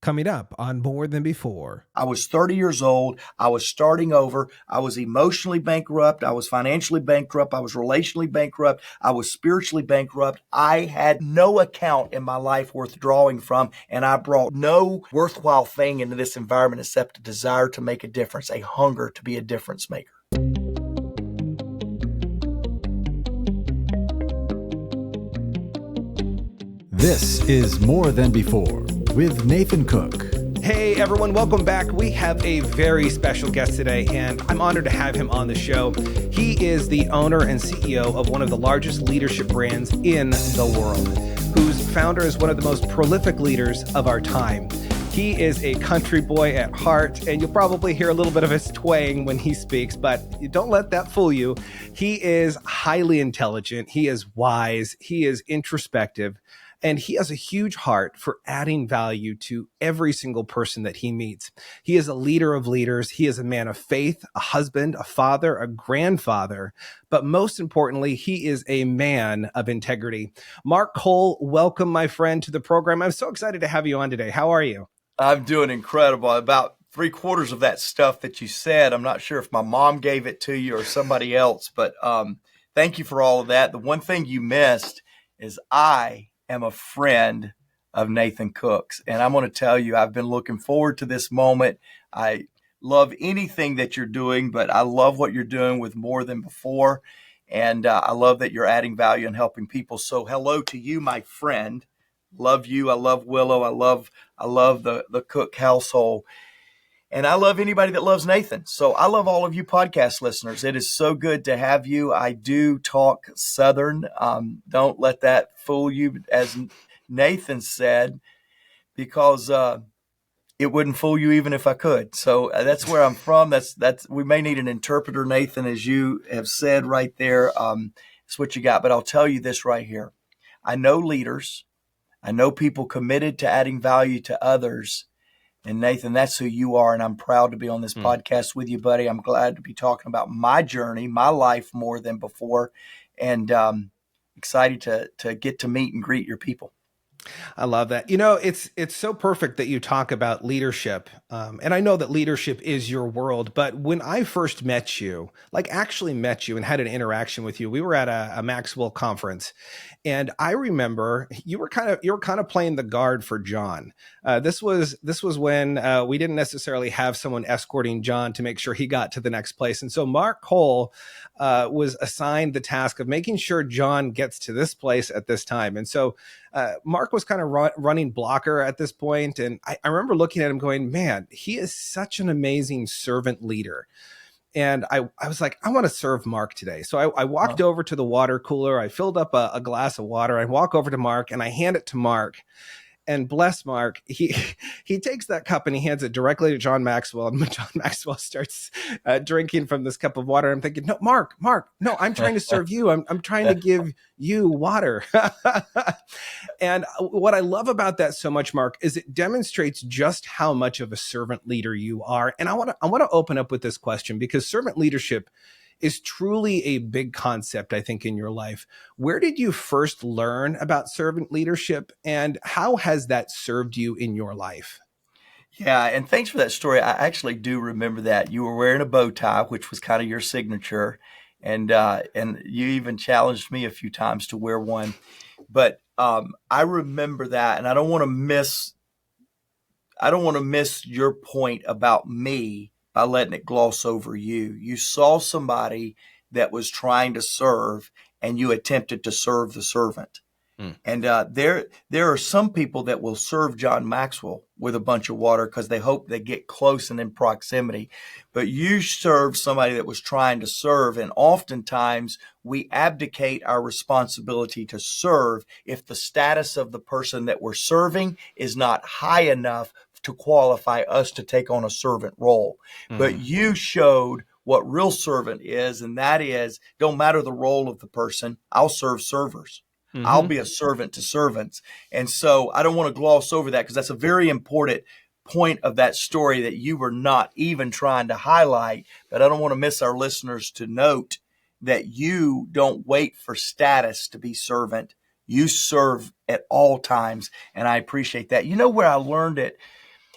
Coming up on More Than Before. I was 30 years old. I was starting over. I was emotionally bankrupt. I was financially bankrupt. I was relationally bankrupt. I was spiritually bankrupt. I had no account in my life worth drawing from, and I brought no worthwhile thing into this environment except a desire to make a difference, a hunger to be a difference maker. This is More Than Before with Nathan Cook. Hey everyone, welcome back. We have a very special guest today, and I'm honored to have him on the show. He is the owner and CEO of one of the largest leadership brands in the world, whose founder is one of the most prolific leaders of our time. He is a country boy at heart, and you'll probably hear a little bit of his twang when he speaks, but don't let that fool you. He is highly intelligent. He is wise. He is introspective. And he has a huge heart for adding value to every single person that he meets. He is a leader of leaders. He is a man of faith, a husband, a father, a grandfather. But most importantly, he is a man of integrity. Mark Cole, welcome, my friend, to the program. I'm so excited to have you on today. How are you? I'm doing incredible. About 3/4 of that stuff that you said, I'm not sure if my mom gave it to you or somebody else, but thank you for all of that. The one thing you missed is I am a friend of Nathan Cook's. And I'm going to tell you, I've been looking forward to this moment. I love anything that you're doing, but I love what you're doing with More Than Before. And I love that you're adding value and helping people. So hello to you, my friend. Love you. I love Willow. I love the Cook household. And I love anybody that loves Nathan. So I love all of you podcast listeners. It is so good to have you. I do talk Southern. Don't let that fool you, as Nathan said, because it wouldn't fool you even if I could. So that's where I'm from. That's we may need an interpreter, Nathan, as you have said right there. It's what you got. But I'll tell you this right here. I know leaders. I know people committed to adding value to others. And Nathan, that's who you are, and I'm proud to be on this podcast with you, buddy. I'm glad to be talking about my journey, my life More Than Before, and excited to get to meet and greet your people. I love that. You know, it's so perfect that you talk about leadership. And I know that leadership is your world, but when I first met you, like actually met you and had an interaction with you, we were at a Maxwell conference. And I remember you were kind of playing the guard for John. This was when we didn't necessarily have someone escorting John to make sure he got to the next place. And so Mark Cole was assigned the task of making sure John gets to this place at this time. And so Mark was kind of running blocker at this point. And I remember looking at him going, man, he is such an amazing servant leader. And I was like, I want to serve Mark today. So I walked over to the water cooler. I filled up a glass of water. I walk over to Mark and I hand it to Mark. And bless Mark, he takes that cup and he hands it directly to John Maxwell. And John Maxwell starts drinking from this cup of water. I'm thinking, no, Mark, no, I'm trying to serve you. I'm trying to give you water. And what I love about that so much, Mark, is it demonstrates just how much of a servant leader you are. And I want to open up with this question because servant leadership is truly a big concept, I think, in your life. Where did you first learn about servant leadership, and how has that served you in your life? Yeah, and thanks for that story. I actually do remember that. You were wearing a bow tie, which was kind of your signature, and you even challenged me a few times to wear one. But I remember that, and I don't want to miss your point about me by letting it gloss over you. You saw somebody that was trying to serve, and you attempted to serve the servant. And there are some people that will serve John Maxwell with a bunch of water because they hope they get close and in proximity. But you served somebody that was trying to serve, and oftentimes we abdicate our responsibility to serve if the status of the person that we're serving is not high enough to qualify us to take on a servant role. But you showed what real servant is, and that is, don't matter the role of the person, I'll serve servers. I'll be a servant to servants. And so I don't want to gloss over that because that's a very important point of that story that you were not even trying to highlight. But I don't want to miss our listeners to note that you don't wait for status to be servant. You serve at all times. And I appreciate that. You know where I learned it?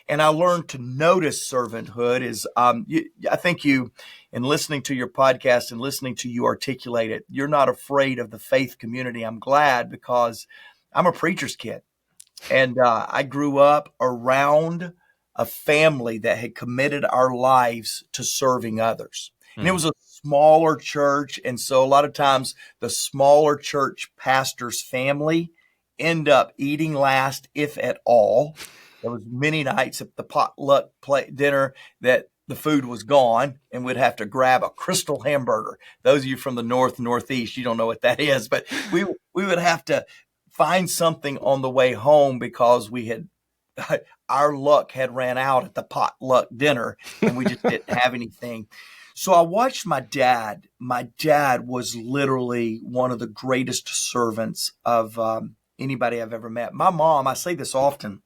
And I learned to notice servanthood is, I think in listening to your podcast and listening to you articulate it, you're not afraid of the faith community. I'm glad, because I'm a preacher's kid. And I grew up around a family that had committed our lives to serving others. And it was a smaller church. And so a lot of times the smaller church pastor's family end up eating last, if at all. There was many nights at the potluck dinner that the food was gone and we'd have to grab a Crystal hamburger. Those of you from the Northeast, you don't know what that is, but we would have to find something on the way home because our luck had ran out at the potluck dinner and we just didn't have anything. So I watched my dad. My dad was literally one of the greatest servants of anybody I've ever met. My mom, I say this often,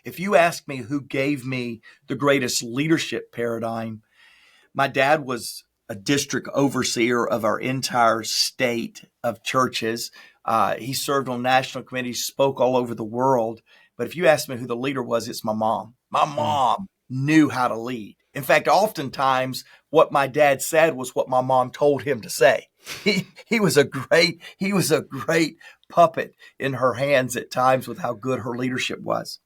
if you ask me who gave me the greatest leadership paradigm, my dad was a district overseer of our entire state of churches. He served on national committees, spoke all over the world. But if you ask me who the leader was, it's my mom. My mom knew how to lead. In fact, oftentimes what my dad said was what my mom told him to say. He was a great puppet in her hands at times with how good her leadership was.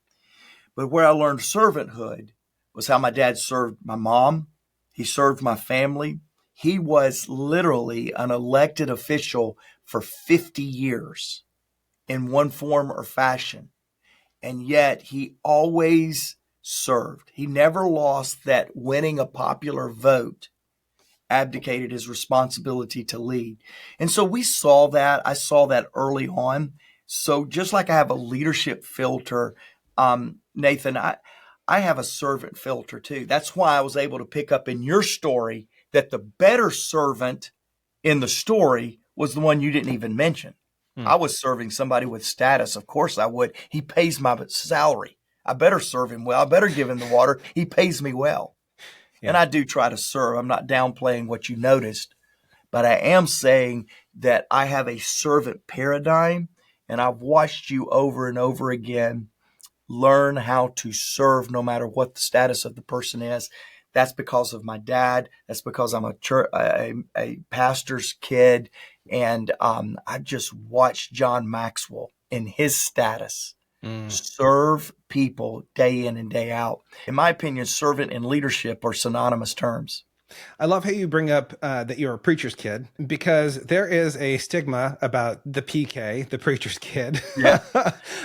But where I learned servanthood was how my dad served my mom. He served my family. He was literally an elected official for 50 years in one form or fashion. And yet he always served. He never lost that winning a popular vote, abdicated his responsibility to lead. And so we saw that. I saw that early on. So just like I have a leadership filter, Nathan, I have a servant filter too. That's why I was able to pick up in your story that the better servant in the story was the one you didn't even mention. I was serving somebody with status. Of course I would. He pays my salary. I better serve him well. I better give him the water. He pays me well. Yeah. And I do try to serve. I'm not downplaying what you noticed, but I am saying that I have a servant paradigm, and I've watched you over and over again learn how to serve no matter what the status of the person is. That's because of my dad. That's because I'm a pastor's kid. And I just watched John Maxwell in his status serve people day in and day out. In my opinion, servant and leadership are synonymous terms. I love how you bring up that you're a preacher's kid, because there is a stigma about the PK, the preacher's kid. Yeah,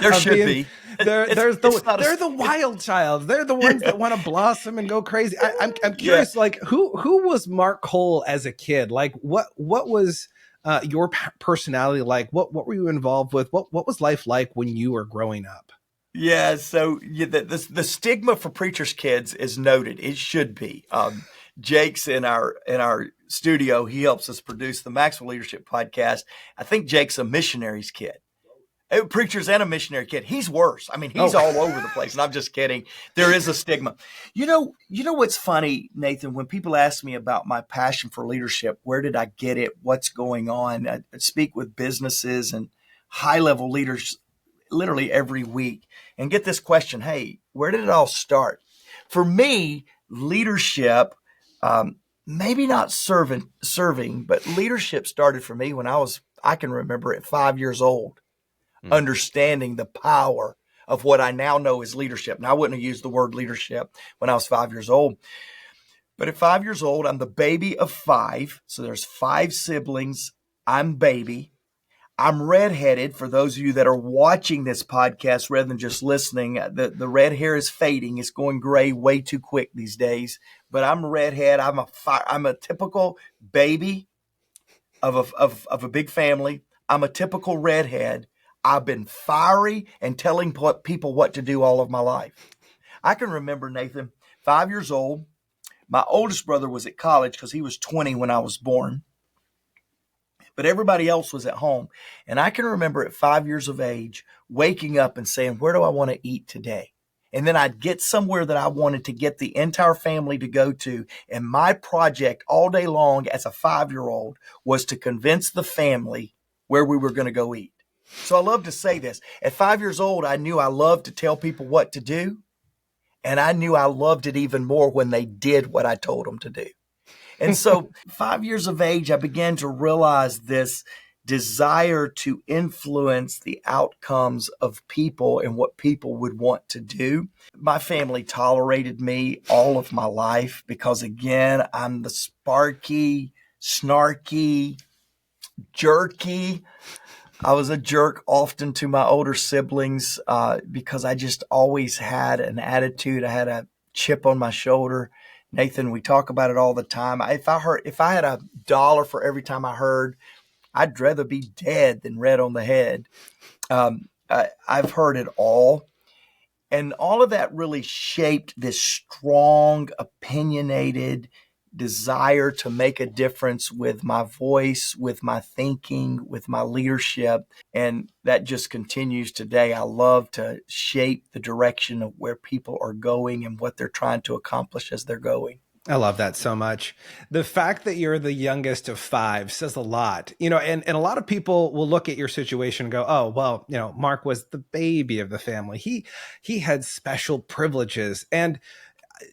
there should be. They're the wild child. They're the ones that want to blossom and go crazy. I'm curious, like who was Mark Cole as a kid? Like what was your personality like? What were you involved with? What was life like when you were growing up? Yeah, so the stigma for preacher's kids is noted. It should be. Jake's in our studio. He helps us produce the Maxwell Leadership Podcast. I think Jake's a missionary's kid. A preacher's and a missionary kid. He's worse. I mean, he's all over the place. And I'm just kidding. There is a stigma. You know what's funny, Nathan, when people ask me about my passion for leadership, where did I get it? What's going on? I speak with businesses and high-level leaders literally every week and get this question, hey, where did it all start? For me, leadership, maybe not serving, but leadership started for me when I can remember at 5 years old, understanding the power of what I now know is leadership. Now, I wouldn't have used the word leadership when I was 5 years old, but at 5 years old, I'm the baby of five. So there's 5 siblings. I'm baby. I'm redheaded. For those of you that are watching this podcast rather than just listening, the red hair is fading. It's going gray way too quick these days. But I'm a redhead. I'm a typical baby of a big family. I'm a typical redhead. I've been fiery and telling people what to do all of my life. I can remember, Nathan, 5 years old. My oldest brother was at college because he was 20 when I was born. But everybody else was at home. And I can remember at 5 years of age, waking up and saying, where do I want to eat today? And then I'd get somewhere that I wanted to get the entire family to go to. And my project all day long as a 5-year-old was to convince the family where we were going to go eat. So I love to say this. At 5 years old, I knew I loved to tell people what to do. And I knew I loved it even more when they did what I told them to do. And so 5 years of age, I began to realize this desire to influence the outcomes of people and what people would want to do. My family tolerated me all of my life because, again, I'm the sparky, snarky, jerky. I was a jerk often to my older siblings because I just always had an attitude. I had a chip on my shoulder. Nathan, we talk about it all the time. If I had $1 for every time I heard, I'd rather be dead than red on the head. I've heard it all. And all of that really shaped this strong, opinionated desire to make a difference with my voice, with my thinking, with my leadership. And that just continues today. I love to shape the direction of where people are going and what they're trying to accomplish as they're going. I love that so much. The fact that you're the youngest of five says a lot, and a lot of people will look at your situation and go, oh, well, Mark was the baby of the family. He had special privileges. And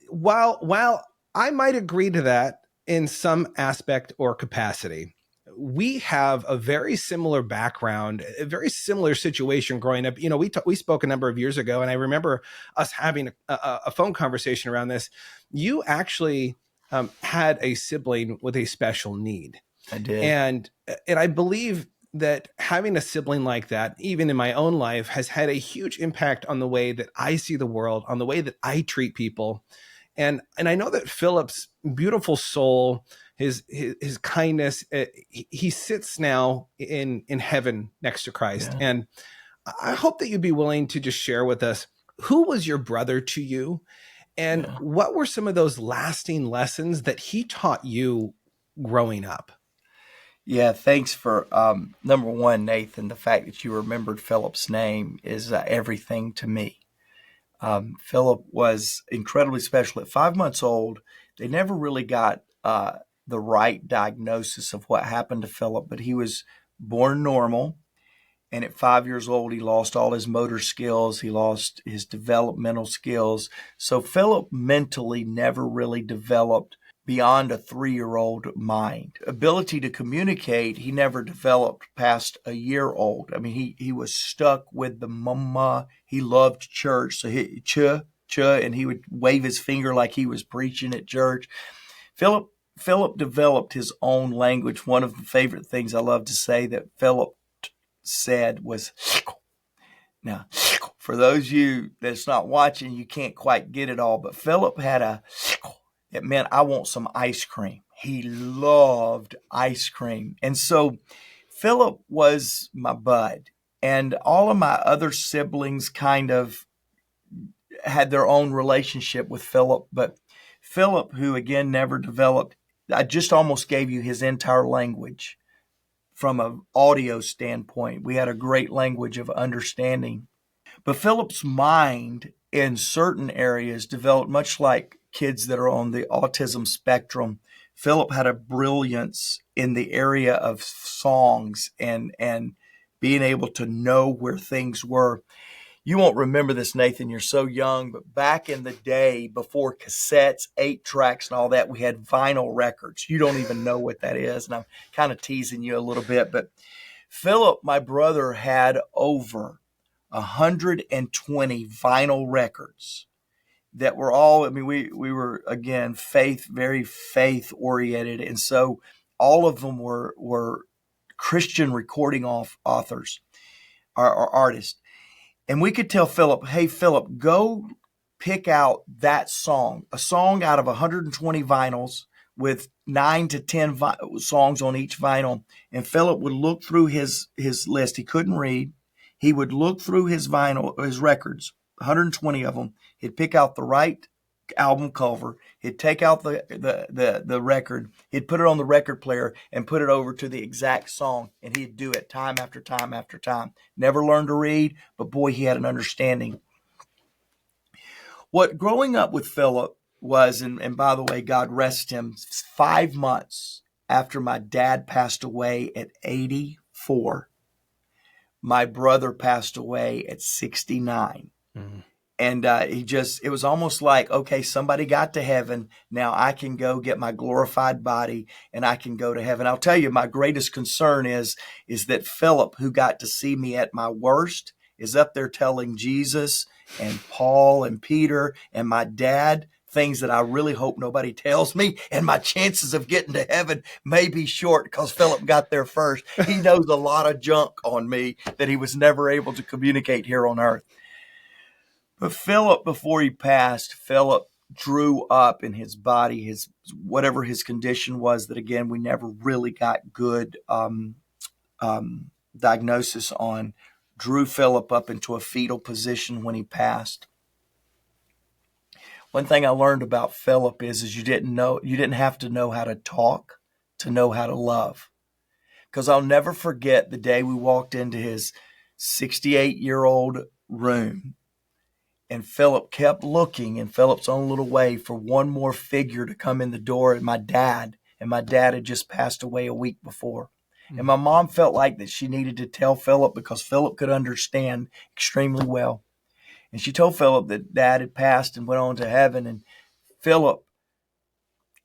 while I might agree to that in some aspect or capacity, we have a very similar background, a very similar situation growing up. We spoke a number of years ago, and I remember us having a phone conversation around this. You actually had a sibling with a special need. I did. And I believe that having a sibling like that, even in my own life, has had a huge impact on the way that I see the world, on the way that I treat people. And I know that Philip's beautiful soul, his kindness, he sits now in heaven next to Christ. Yeah. And I hope that you'd be willing to just share with us, who was your brother to you? And what were some of those lasting lessons that he taught you growing up? Yeah, thanks for number one, Nathan. The fact that you remembered Philip's name is everything to me. Philip was incredibly special. At 5 months old, they never really got the right diagnosis of what happened to Philip, but he was born normal. And at 5 years old, he lost all his motor skills. He lost his developmental skills. So Philip mentally never really developed beyond a 3-year-old mind. Ability to communicate, he never developed past a year old. I mean, he was stuck with the mama. He loved church. So he cha, and he would wave his finger like he was preaching at church. Philip developed his own language. One of the favorite things I love to say that Philip said was, now, for those of you that's not watching, you can't quite get it all, but Philip had it meant, I want some ice cream. He loved ice cream. And so Philip was my bud. And all of my other siblings kind of had their own relationship with Philip. But Philip, who again never developed, I just almost gave you his entire language from an audio standpoint. We had a great language of understanding. But Philip's mind in certain areas developed much like kids that are on the autism spectrum. Philip had a brilliance in the area of songs and being able to know where things were. You won't remember this, Nathan. You're so young, but back in the day, before cassettes, 8 tracks and all that, we had vinyl records. You don't even know what that is. And I'm kind of teasing you a little bit, but Philip, my brother, had over 120 vinyl records that were all, I mean, we were, again, very faith oriented. And so all of them were Christian recording authors or artists. And we could tell Philip, hey, Philip, go pick out that song, a song out of 120 vinyls with 9 to 10 songs on each vinyl. And Philip would look through his list. He couldn't read. He would look through his records, 120 of them. He'd pick out the right album cover. He'd take out the record. He'd put it on the record player and put it over to the exact song. And he'd do it time after time after time. Never learned to read, but boy, he had an understanding. What growing up with Philip was, and by the way, God rest him, 5 months after my dad passed away at 84, my brother passed away at 69. Mm-hmm. And it was almost like, okay, somebody got to heaven. Now I can go get my glorified body and I can go to heaven. I'll tell you, my greatest concern is that Philip, who got to see me at my worst, is up there telling Jesus and Paul and Peter and my dad things that I really hope nobody tells me. And my chances of getting to heaven may be short because Philip got there first. He knows a lot of junk on me that he was never able to communicate here on earth. But Philip, before he passed, Philip drew up in his body, whatever his condition was, that again, we never really got good diagnosis on, drew Philip up into a fetal position when he passed. One thing I learned about Philip is you didn't have to know how to talk to know how to love. Because I'll never forget the day we walked into his 68-year-old room. And Philip kept looking in Philip's own little way for one more figure to come in the door, and my dad had just passed away a week before. Mm-hmm. And my mom felt like that she needed to tell Philip because Philip could understand extremely well. And she told Philip that Dad had passed and went on to heaven, and Philip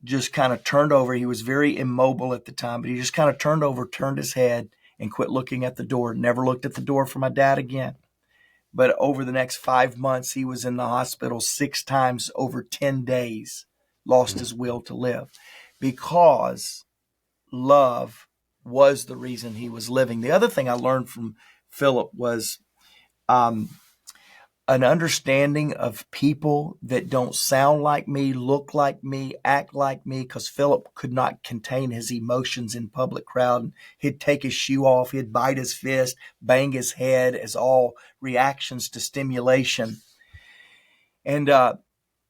just kind of turned over. He was very immobile at the time, but he just kind of turned his head and quit looking at the door, never looked at the door for my dad again. But over the next 5 months, he was in the hospital 6 times over 10 days, lost his will to live, because love was the reason he was living. The other thing I learned from Philip was an understanding of people that don't sound like me, look like me, act like me, because Philip could not contain his emotions in public crowd. He'd take his shoe off, he'd bite his fist, bang his head as all reactions to stimulation. And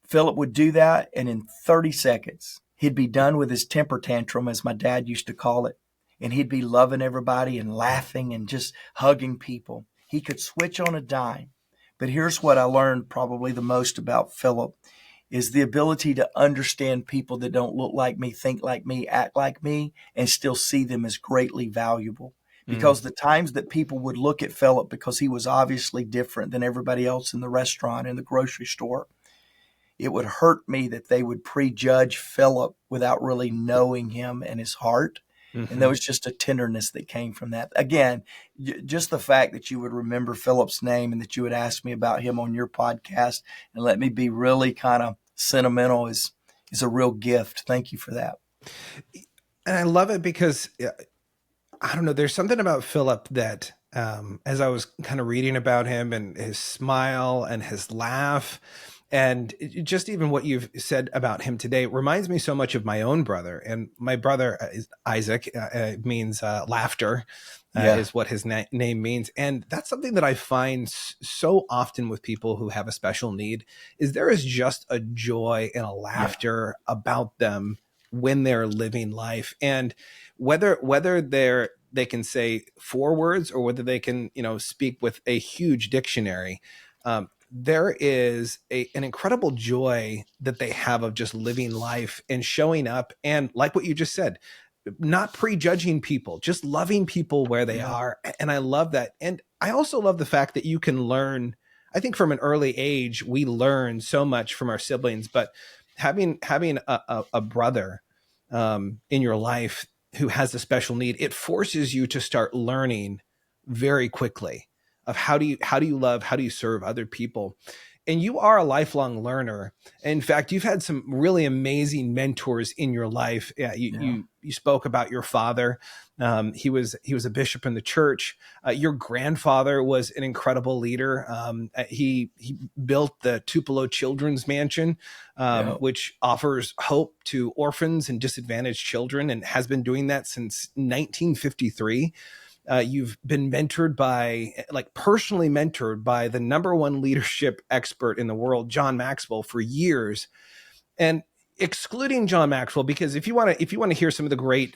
Philip would do that, and in 30 seconds, he'd be done with his temper tantrum, as my dad used to call it, and he'd be loving everybody and laughing and just hugging people. He could switch on a dime. But here's what I learned probably the most about Philip is the ability to understand people that don't look like me, think like me, act like me, and still see them as greatly valuable. Because the times that people would look at Philip because he was obviously different than everybody else in the restaurant, in the grocery store, it would hurt me that they would prejudge Philip without really knowing him and his heart. Mm-hmm. And there was just a tenderness that came from that. Again, just the fact that you would remember Philip's name and that you would ask me about him on your podcast and let me be really kind of sentimental is a real gift. Thank you for that. And I love it because, I don't know, there's something about Philip that as I was kind of reading about him and his smile and his laugh, and just even what you've said about him today reminds me so much of my own brother. And my brother is Isaac, means laughter, is what his name means. And that's something that I find so often with people who have a special need is there is just a joy and a laughter about them when they're living life. And whether they can say 4 words or whether they can, speak with a huge dictionary, there is an incredible joy that they have of just living life and showing up. And like what you just said, not prejudging people, just loving people where they are. And I love that. And I also love the fact that you can learn, I think from an early age, we learn so much from our siblings, but having a brother in your life who has a special need, it forces you to start learning very quickly of how do you love, how do you serve other people. And you are a lifelong learner. In fact, you've had some really amazing mentors in your life. You spoke about your father. He was a bishop in the church. Your grandfather was an incredible leader. He built the Tupelo Children's Mansion, which offers hope to orphans and disadvantaged children, and has been doing that since 1953. You've been personally mentored by the #1 leadership expert in the world, John Maxwell, for years. And excluding John Maxwell, because if you want to hear some of the great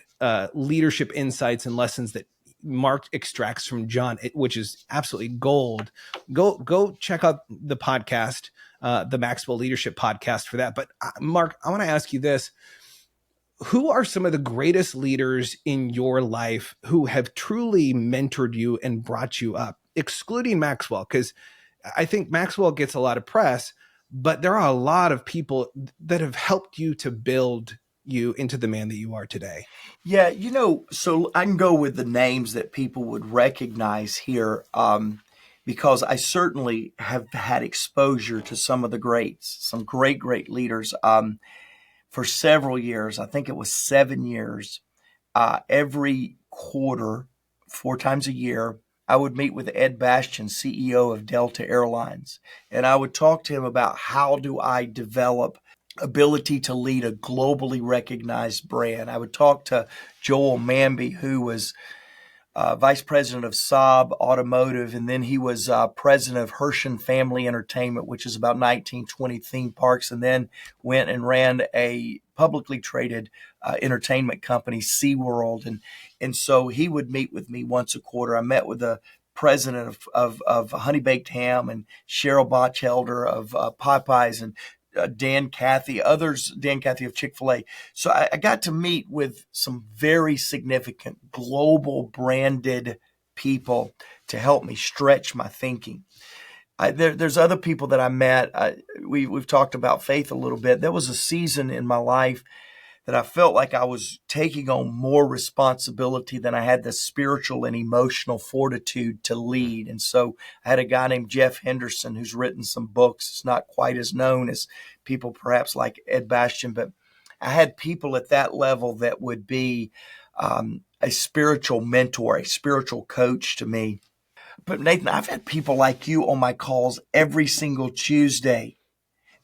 leadership insights and lessons that Mark extracts from John, which is absolutely gold, go check out the podcast, the Maxwell Leadership Podcast, for that. But Mark, I want to ask you this. Who are some of the greatest leaders in your life who have truly mentored you and brought you up, excluding Maxwell? Because I think Maxwell gets a lot of press, but there are a lot of people that have helped you to build you into the man that you are today. Yeah, so I can go with the names that people would recognize here, because I certainly have had exposure to some of the greats, some great, great leaders, for several years. I think it was 7 years. Every quarter, 4 times a year, I would meet with Ed Bastian, CEO of Delta Airlines, and I would talk to him about how do I develop ability to lead a globally recognized brand. I would talk to Joel Manby, who was vice president of Saab Automotive, and then he was president of Hershen Family Entertainment, which is about 1920 theme parks, and then went and ran a publicly traded entertainment company, SeaWorld. And so he would meet with me once a quarter. I met with the president of Honey Baked Ham and Cheryl Botchelder of Popeyes, and Dan Cathy of Chick-fil-A. So I got to meet with some very significant global branded people to help me stretch my thinking. There's other people that I met. We've talked about faith a little bit. There was a season in my life that I felt like I was taking on more responsibility than I had the spiritual and emotional fortitude to lead. And so I had a guy named Jeff Henderson who's written some books. It's not quite as known as people perhaps like Ed Bastian, but I had people at that level that would be a spiritual mentor, a spiritual coach to me. But Nathan, I've had people like you on my calls every single Tuesday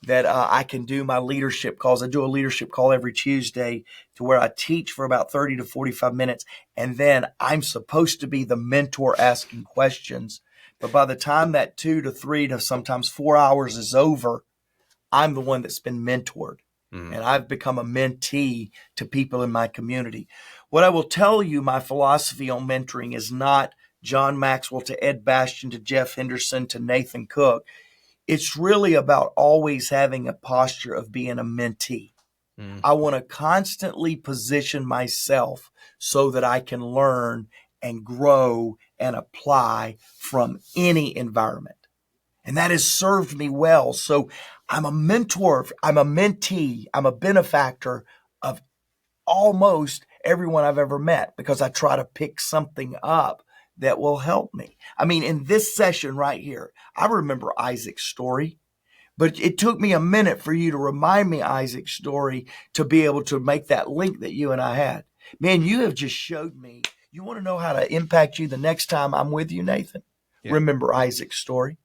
that I can do my leadership calls. I do a leadership call every Tuesday to where I teach for about 30 to 45 minutes. And then I'm supposed to be the mentor asking questions. But by the time that 2 to 3 to sometimes 4 hours is over, I'm the one that's been mentored. And I've become a mentee to people in my community. What I will tell you, my philosophy on mentoring is not John Maxwell to Ed Bastian to Jeff Henderson to Nathan Cook. It's really about always having a posture of being a mentee. I want to constantly position myself so that I can learn and grow and apply from any environment. And that has served me well. So I'm a mentor, I'm a mentee, I'm a benefactor of almost everyone I've ever met because I try to pick something up that will help me. I mean, in this session right here, I remember Isaac's story, but it took me a minute for you to remind me Isaac's story to be able to make that link that you and I had. Man, you have just showed me. You want to know how to impact you the next time I'm with you, Nathan? Yeah. Remember Isaac's story.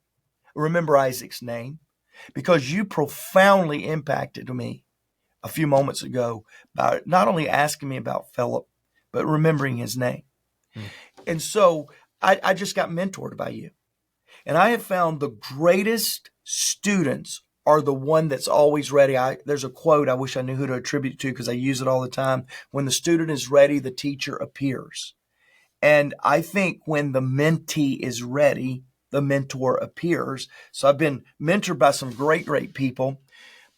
Remember Isaac's name, because you profoundly impacted me a few moments ago by not only asking me about Philip, but remembering his name. And so I just got mentored by you. And I have found the greatest students are the one that's always ready. There's a quote I wish I knew who to attribute it to because I use it all the time. When the student is ready, the teacher appears. And I think when the mentee is ready, the mentor appears. So I've been mentored by some great, great people,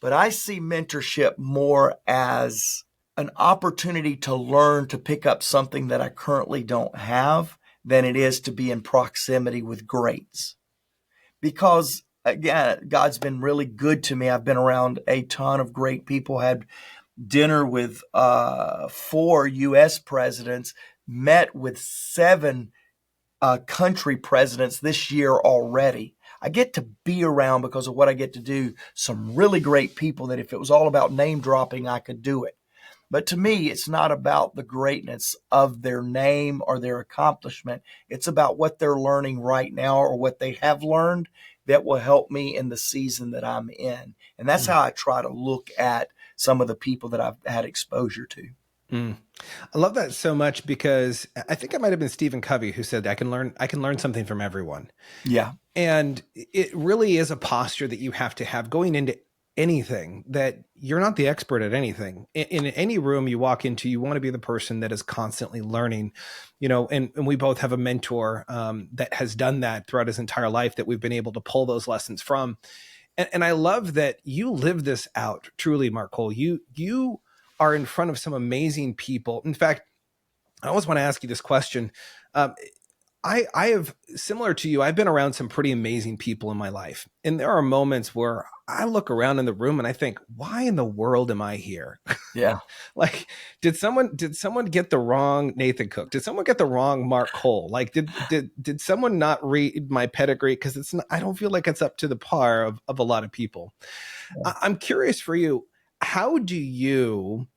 but I see mentorship more as an opportunity to learn to pick up something that I currently don't have than it is to be in proximity with greats. Because again, God's been really good to me. I've been around a ton of great people, had dinner with 4 U.S. presidents, met with 7 country presidents this year already. I get to be around because of what I get to do. Some really great people that if it was all about name dropping, I could do it. But to me, it's not about the greatness of their name or their accomplishment. It's about what they're learning right now or what they have learned that will help me in the season that I'm in. And that's how I try to look at some of the people that I've had exposure to. I love that so much because I think it might have been Stephen Covey who said, I can learn something from everyone. Yeah. And it really is a posture that you have to have going into anything, that you're not the expert at anything. In any room you walk into, you want to be the person that is constantly learning, and we both have a mentor that has done that throughout his entire life that we've been able to pull those lessons from. And I love that you live this out truly, Mark Cole. You are in front of some amazing people. In fact, I always want to ask you this question. I have, similar to you, I've been around some pretty amazing people in my life. And there are moments where I look around in the room and I think, why in the world am I here? Yeah. Like, did someone get the wrong Nathan Cook? Did someone get the wrong Mark Cole? Like, did someone not read my pedigree? Because it's not, I don't feel like it's up to the par of a lot of people. I'm curious for you, how do you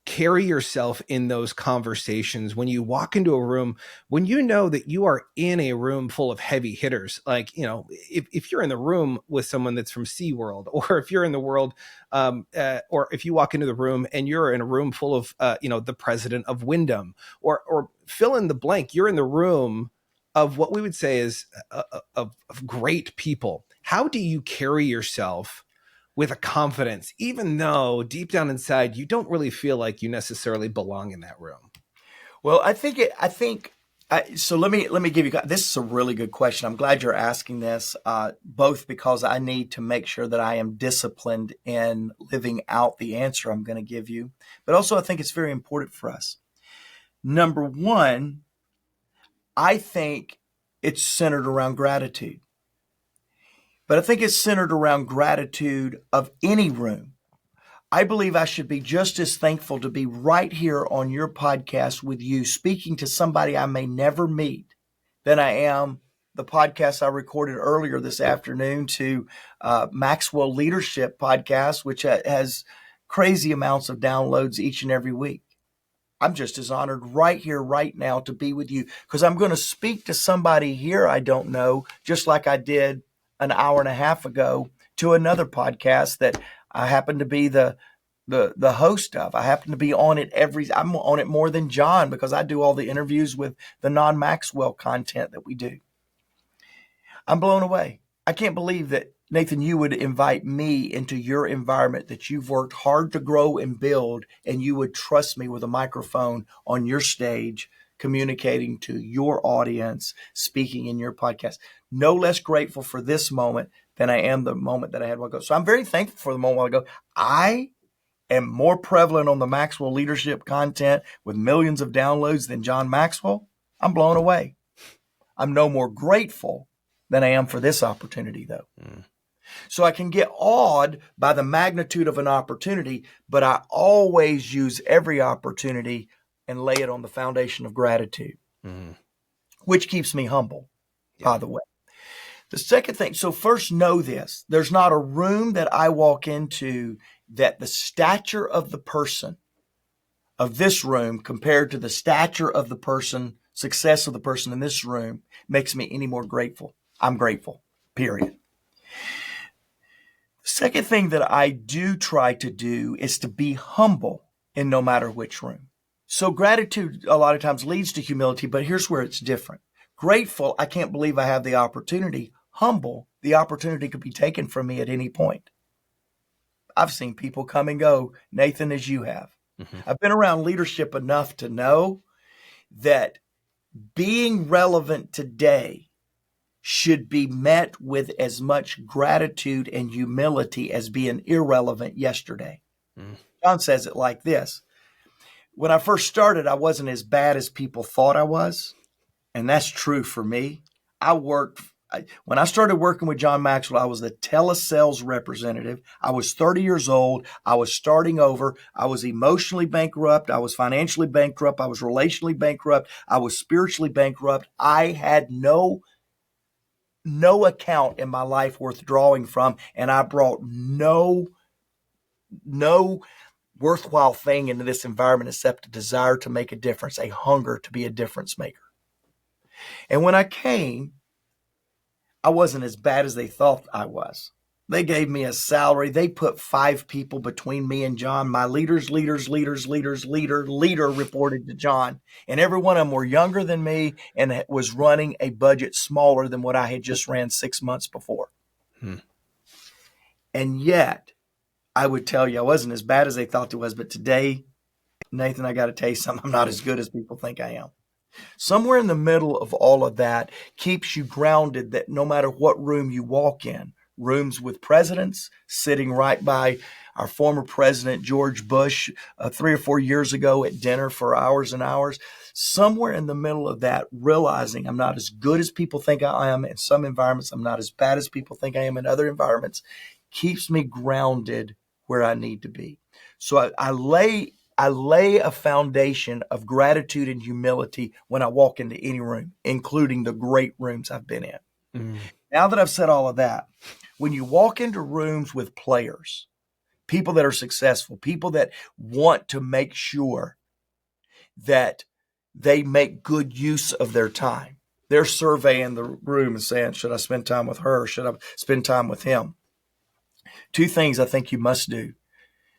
carry yourself in those conversations when you walk into a room, when you know that you are in a room full of heavy hitters? Like, if you're in the room with someone that's from SeaWorld, or if you're in the world, or if you walk into the room and you're in a room full of, the president of Wyndham, or fill in the blank, you're in the room of what we would say is of great people. How do you carry yourself with a confidence, even though deep down inside you don't really feel like you necessarily belong in that room? Well, so let me give you, this is a really good question. I'm glad you're asking this, both because I need to make sure that I am disciplined in living out the answer I'm going to give you, but also I think it's very important for us. Number one, I think it's centered around gratitude. But I think it's centered around gratitude of any room. I believe I should be just as thankful to be right here on your podcast with you, speaking to somebody I may never meet, than I am the podcast I recorded earlier this afternoon to Maxwell Leadership Podcast, which has crazy amounts of downloads each and every week. I'm just as honored right here, right now to be with you, because I'm going to speak to somebody here I don't know, just like I did an hour and a half ago to another podcast that I happen to be the host of. I happen to be on it I'm on it more than John, because I do all the interviews with the non-Maxwell content that we do. I'm blown away. I can't believe that, Nathan, you would invite me into your environment that you've worked hard to grow and build, and you would trust me with a microphone on your stage, communicating to your audience, speaking in your podcast. No less grateful for this moment than I am the moment that I had a while ago. So I'm very thankful for the moment a while ago. I am more prevalent on the Maxwell leadership content with millions of downloads than John Maxwell. I'm blown away. I'm no more grateful than I am for this opportunity, though. So I can get awed by the magnitude of an opportunity, but I always use every opportunity and lay it on the foundation of gratitude, which keeps me humble, by the way. The second thing, so first know this, there's not a room that I walk into that the stature of the person of this room compared to the stature of the person, success of the person in this room makes me any more grateful. I'm grateful, period. The second thing that I do try to do is to be humble in no matter which room. So gratitude a lot of times leads to humility, but here's where it's different. Grateful, I can't believe I have the opportunity. Humble, the opportunity could be taken from me at any point. I've seen people come and go, Nathan, as you have. I've been around leadership enough to know that being relevant today should be met with as much gratitude and humility as being irrelevant yesterday. John says it like this. When I first started, I wasn't as bad as people thought I was. And that's true for me. When I started working with John Maxwell, I was the telesales representative. I was 30 years old. I was starting over. I was emotionally bankrupt. I was financially bankrupt. I was relationally bankrupt. I was spiritually bankrupt. I had no account in my life worth drawing from. And I brought no worthwhile thing into this environment except a desire to make a difference, a hunger to be a difference maker. And when I came, I wasn't as bad as they thought I was. They gave me a salary. They put 5 people between me and John. My leader reported to John. And every one of them were younger than me and was running a budget smaller than what I had just ran 6 months before. And yet, I would tell you, I wasn't as bad as they thought it was. But today, Nathan, I got to tell you something. I'm not as good as people think I am. Somewhere in the middle of all of that keeps you grounded, that no matter what room you walk in, rooms with presidents sitting right by our former president, George Bush, 3 or 4 years ago at dinner for hours and hours. Somewhere in the middle of that, realizing I'm not as good as people think I am in some environments, I'm not as bad as people think I am in other environments, keeps me grounded where I need to be. So I lay a foundation of gratitude and humility when I walk into any room, including the great rooms I've been in. Mm. Now that I've said all of that, when you walk into rooms with players, people that are successful, people that want to make sure that they make good use of their time, they're surveying the room and saying, should I spend time with her? Should I spend time with him? Two things I think you must do.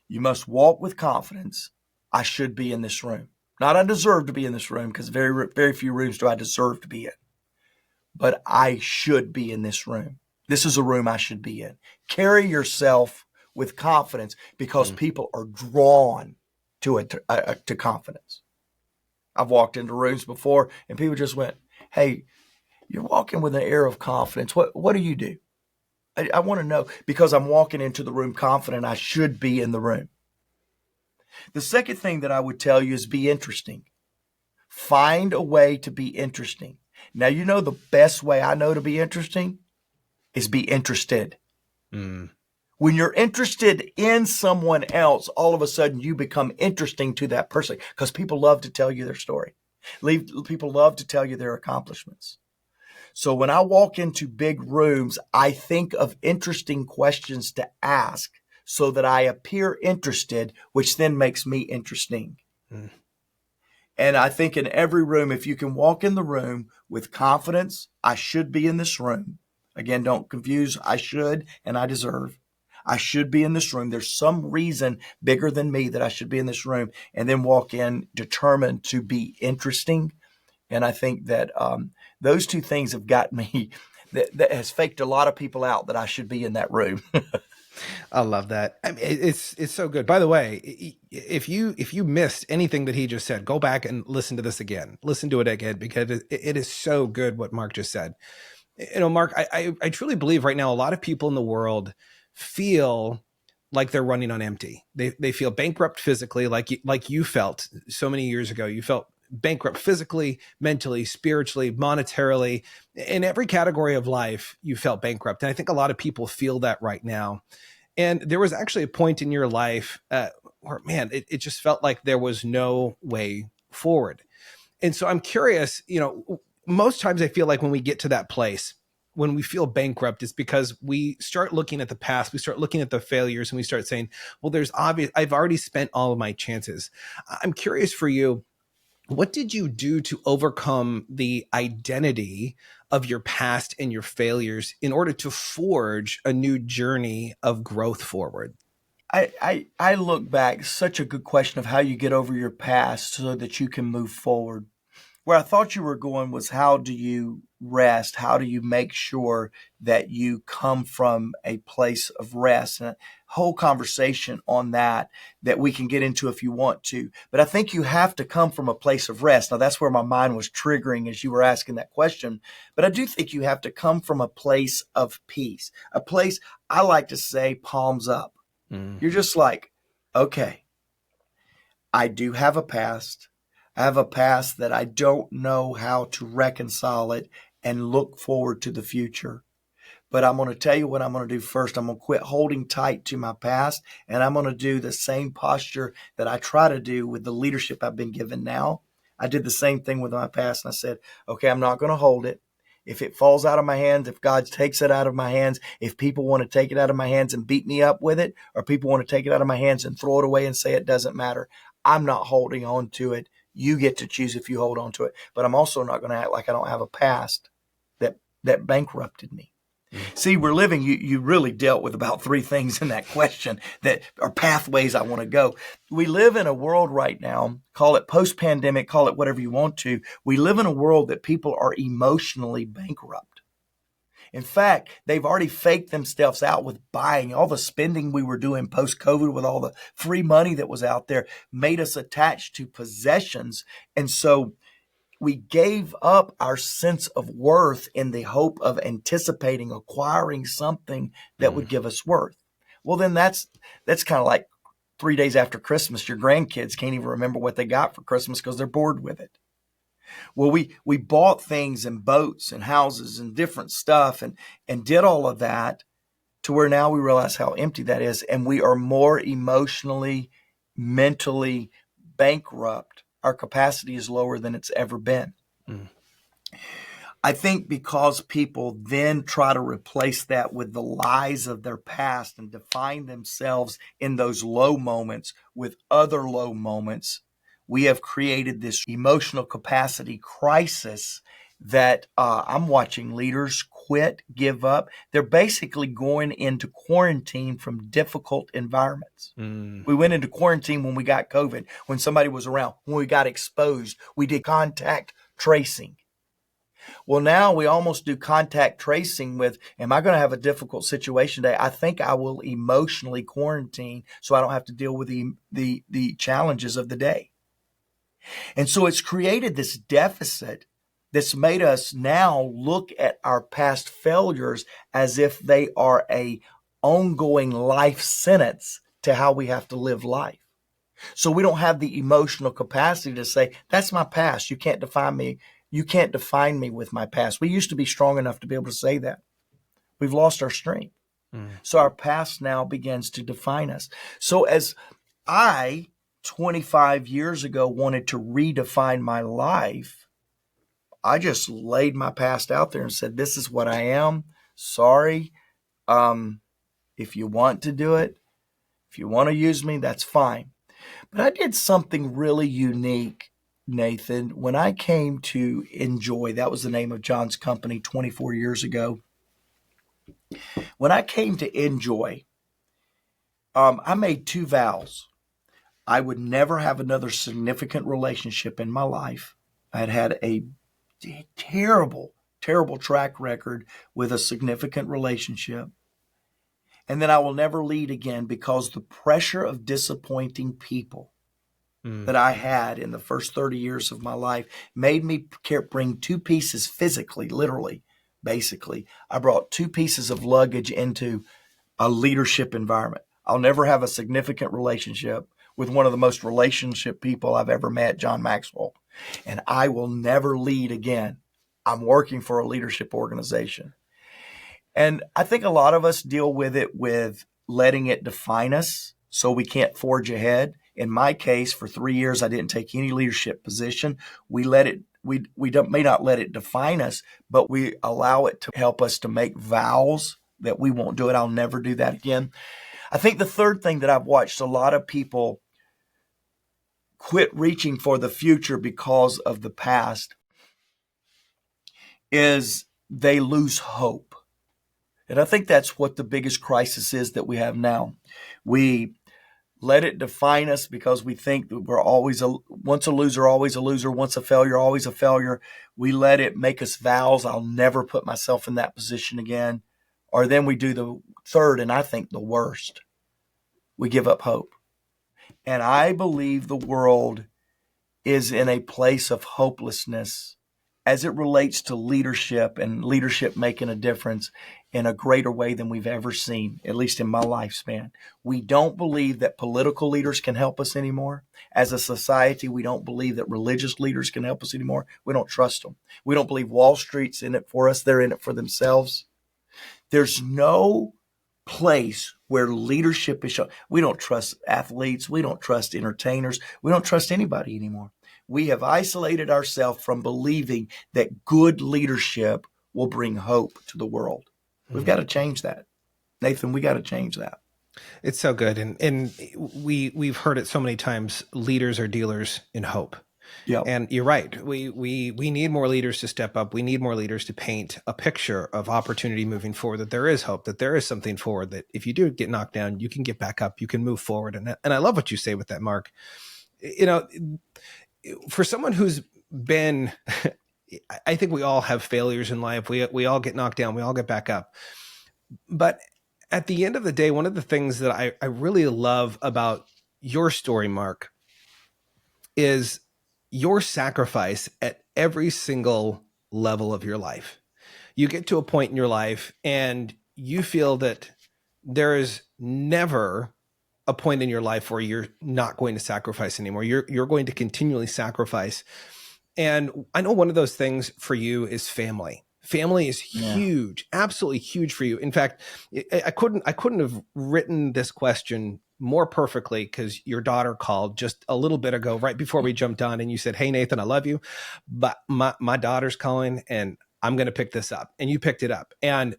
You must walk with confidence. I should be in this room. Not I deserve to be in this room, because very, very few rooms do I deserve to be in. But I should be in this room. This is a room I should be in. Carry yourself with confidence, because people are drawn to it, to confidence. I've walked into rooms before and people just went, hey, you're walking with an air of confidence. What do you do? I want to know, because I'm walking into the room confident I should be in the room. The second thing that I would tell you is be interesting. Find a way to be interesting. Now, you know, the best way I know to be interesting is be interested. Mm. When you're interested in someone else, all of a sudden you become interesting to that person, because people love to tell you their story. People love to tell you their accomplishments. So when I walk into big rooms, I think of interesting questions to ask so that I appear interested, which then makes me interesting. Mm. And I think in every room, if you can walk in the room with confidence, I should be in this room. Again, don't confuse I should and I deserve. I should be in this room. There's some reason bigger than me that I should be in this room, and then walk in determined to be interesting. And I think that those two things have got me, that has faked a lot of people out that I should be in that room. I love that. I mean, it's so good. By the way, if you missed anything that he just said, go back and listen to this again. Listen to it again, because it is so good what Mark just said. You know, Mark, I truly believe right now a lot of people in the world feel like they're running on empty. They feel bankrupt physically, like you felt so many years ago. You felt bankrupt physically, mentally, spiritually, monetarily, in every category of life. You felt bankrupt, and I think a lot of people feel that right now. And there was actually a point in your life where, man, it just felt like there was no way forward. And so I'm curious, you know, most times I feel like when we get to that place, when we feel bankrupt, it's because we start looking at the past, we start looking at the failures, and we start saying, well, I've already spent all of my chances. I'm curious for you, what did you do to overcome the identity of your past and your failures in order to forge a new journey of growth forward? I look back, such a good question of how you get over your past so that you can move forward. Where I thought you were going was, how do you rest? How do you make sure that you come from a place of rest? And a whole conversation on that we can get into if you want to. But I think you have to come from a place of rest. Now, that's where my mind was triggering as you were asking that question. But I do think you have to come from a place of peace, a place, I like to say, palms up. Mm. You're just like, okay, I do have a past. I have a past that I don't know how to reconcile it and look forward to the future. But I'm going to tell you what I'm going to do first. I'm going to quit holding tight to my past, and I'm going to do the same posture that I try to do with the leadership I've been given now. I did the same thing with my past, and I said, okay, I'm not going to hold it. If it falls out of my hands, if God takes it out of my hands, if people want to take it out of my hands and beat me up with it, or people want to take it out of my hands and throw it away and say it doesn't matter, I'm not holding on to it. You get to choose if you hold on to it. But I'm also not going to act like I don't have a past that bankrupted me. See, we're living, you really dealt with about three things in that question that are pathways I want to go. We live in a world right now, call it post-pandemic, call it whatever you want to. We live in a world that people are emotionally bankrupt. In fact, they've already faked themselves out with buying. All the spending we were doing post-COVID with all the free money that was out there made us attached to possessions. And so we gave up our sense of worth in the hope of anticipating acquiring something that would give us worth. Well, then that's kind of like 3 days after Christmas. Your grandkids can't even remember what they got for Christmas because they're bored with it. Well, we bought things and boats and houses and different stuff and did all of that to where now we realize how empty that is. And we are more emotionally, mentally bankrupt. Our capacity is lower than it's ever been. Mm. I think because people then try to replace that with the lies of their past and define themselves in those low moments with other low moments, we have created this emotional capacity crisis that I'm watching leaders quit, give up. They're basically going into quarantine from difficult environments. Mm. We went into quarantine when we got COVID, when somebody was around, when we got exposed. We did contact tracing. Well, now we almost do contact tracing with, am I going to have a difficult situation today? I think I will emotionally quarantine so I don't have to deal with the challenges of the day. And so it's created this deficit that's made us now look at our past failures as if they are a ongoing life sentence to how we have to live life. So we don't have the emotional capacity to say, that's my past. You can't define me. You can't define me with my past. We used to be strong enough to be able to say that. We've lost our strength. So our past now begins to define us. So as I, 25 years ago, wanted to redefine my life, I just laid my past out there and said, this is what I am. Sorry. If you want to do it, if you want to use me, that's fine. But I did something really unique, Nathan, when I came to Enjoy. That was the name of John's company 24 years ago. When I came to Enjoy, I made two vows. I would never have another significant relationship in my life. I had had a terrible, terrible track record with a significant relationship. And then I will never lead again because the pressure of disappointing people that I had in the first 30 years of my life made me bring two pieces physically, literally, basically. I brought two pieces of luggage into a leadership environment. I'll never have a significant relationship with one of the most relationship people I've ever met, John Maxwell. And I will never lead again. I'm working for a leadership organization. And I think a lot of us deal with it with letting it define us so we can't forge ahead. In my case, for 3 years, I didn't take any leadership position. We may not let it define us, but we allow it to help us to make vows that we won't do it. I'll never do that again. I think the third thing that I've watched a lot of people quit reaching for the future because of the past is they lose hope. And I think that's what the biggest crisis is that we have now. We let it define us because we think that we're always once a loser, always a loser, once a failure, always a failure. We let it make us vows. I'll never put myself in that position again. Or then we do the third, and I think the worst. We give up hope. And I believe the world is in a place of hopelessness as it relates to leadership and leadership making a difference in a greater way than we've ever seen, at least in my lifespan. We don't believe that political leaders can help us anymore. As a society, we don't believe that religious leaders can help us anymore. We don't trust them. We don't believe Wall Street's in it for us. They're in it for themselves. There's no place where leadership is shown. We don't trust athletes. We don't trust entertainers. We don't trust anybody anymore. We have isolated ourselves from believing that good leadership will bring hope to the world. We've got to change that. Nathan, we got to change that. It's so good. And we've heard it so many times, leaders are dealers in hope. Yeah. And you're right. We need more leaders to step up. We need more leaders to paint a picture of opportunity moving forward, that there is hope, that there is something forward, that if you do get knocked down, you can get back up, you can move forward. And I love what you say with that, Mark. You know, for someone who's been, I think we all have failures in life. We all get knocked down. We all get back up. But at the end of the day, one of the things that I really love about your story, Mark, is your sacrifice at every single level of your life. You get to a point in your life and you feel that there is never a point in your life where you're not going to sacrifice anymore. You're going to continually sacrifice. And I know one of those things for you is family. Family is Yeah. huge, absolutely huge for you. In fact, I couldn't have written this question more perfectly, because your daughter called just a little bit ago, right before we jumped on, and you said, "Hey Nathan, I love you, but my daughter's calling and I'm going to pick this up." And you picked it up. And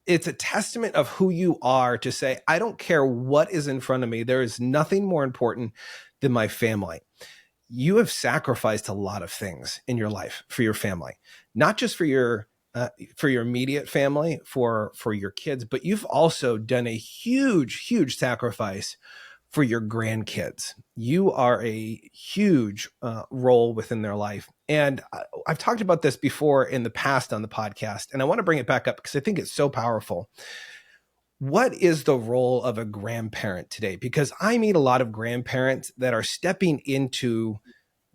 it's a testament of who you are to say, I don't care what is in front of me. There is nothing more important than my family. You have sacrificed a lot of things in your life for your family, not just for your immediate family, for your kids, but you've also done a huge sacrifice for your grandkids. You are a huge role within their life. And I've talked about this before in the past on the podcast, and I want to bring it back up because I think it's so powerful. What is the role of a grandparent today? Because I meet a lot of grandparents that are stepping into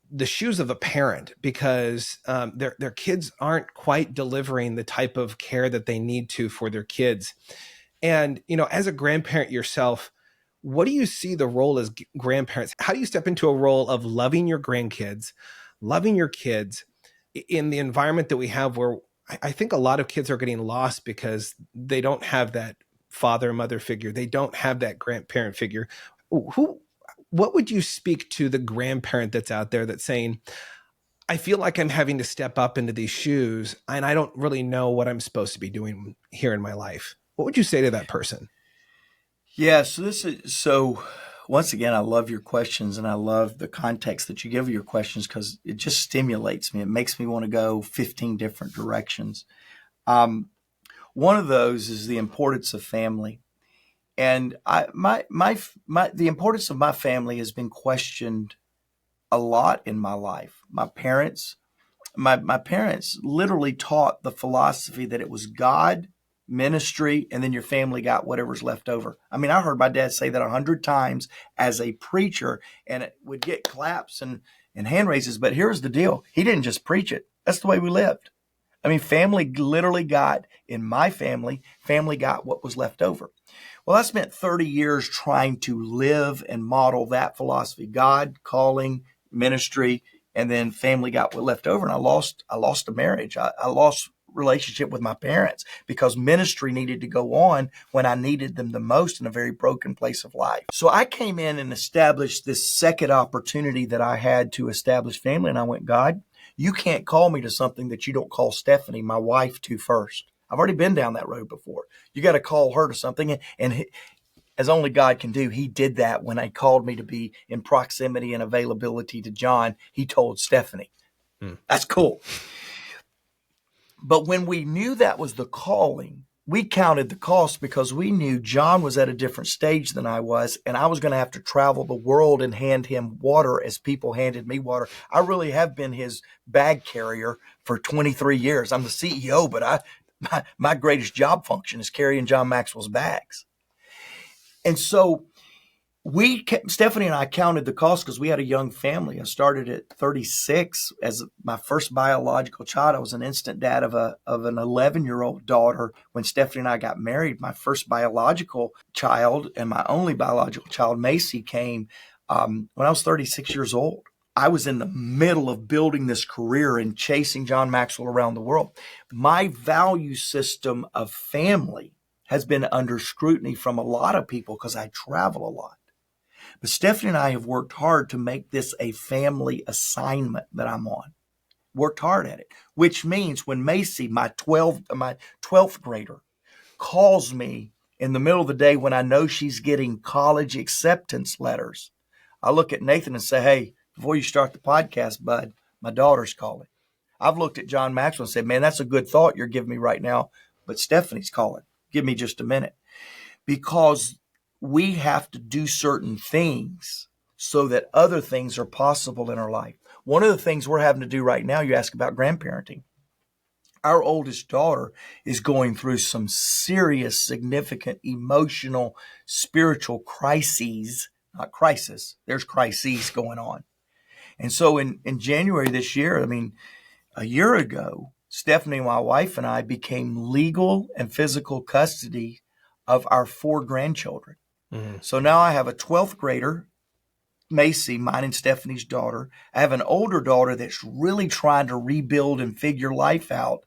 the shoes of a parent because their kids aren't quite delivering the type of care that they need to for their kids. And, as a grandparent yourself, what do you see the role as grandparents? How do you step into a role of loving your grandkids, loving your kids in the environment that we have, where I think a lot of kids are getting lost because they don't have that father and mother figure. They don't have that grandparent figure. What would you speak to the grandparent that's out there that's saying, I feel like I'm having to step up into these shoes and I don't really know what I'm supposed to be doing here in my life? What would you say to that person? Yeah. So once again, I love your questions and I love the context that you give your questions because it just stimulates me. It makes me want to go 15 different directions. One of those is the importance of family. And the importance of my family has been questioned a lot in my life. My parents literally taught the philosophy that it was God, ministry, and then your family got whatever's left over. I mean, I heard my dad say that 100 times as a preacher, and it would get claps and hand raises. But here's the deal. He didn't just preach it. That's the way we lived. I mean, family literally got, in my family got what was left over. Well, I spent 30 years trying to live and model that philosophy: God, calling, ministry, and then family got what left over. And I lost a marriage. I lost relationship with my parents because ministry needed to go on when I needed them the most in a very broken place of life. So I came in and established this second opportunity that I had to establish family. And I went, God, you can't call me to something that you don't call Stephanie, my wife, to first. I've already been down that road before. You got to call her to something. And as only God can do, he did that when he called me to be in proximity and availability to John. He told Stephanie. That's cool. But when we knew that was the calling, we counted the cost because we knew John was at a different stage than I was, and I was going to have to travel the world and hand him water as people handed me water. I really have been his bag carrier for 23 years. I'm the CEO, but my greatest job function is carrying John Maxwell's bags. And so Stephanie and I counted the cost because we had a young family. I started at 36 as my first biological child. I was an instant dad of an 11-year-old daughter when Stephanie and I got married. My first biological child and my only biological child, Macy, came when I was 36 years old. I was in the middle of building this career and chasing John Maxwell around the world. My value system of family has been under scrutiny from a lot of people because I travel a lot. But Stephanie and I have worked hard to make this a family assignment that I'm on. Worked hard at it, which means when Macy, my 12th grader, calls me in the middle of the day when I know she's getting college acceptance letters, I look at Nathan and say, hey, before you start the podcast, bud, my daughter's calling. I've looked at John Maxwell and said, man, that's a good thought you're giving me right now, but Stephanie's calling. Give me just a minute. Because we have to do certain things so that other things are possible in our life. One of the things we're having to do right now, you ask about grandparenting. Our oldest daughter is going through some serious, significant, emotional, spiritual crises, not crisis. There's crises going on. And so in January this year, a year ago, Stephanie, my wife, and I became legal and physical custody of our 4 grandchildren. Mhm. So now I have a 12th grader, Macy, mine and Stephanie's daughter. I have an older daughter that's really trying to rebuild and figure life out.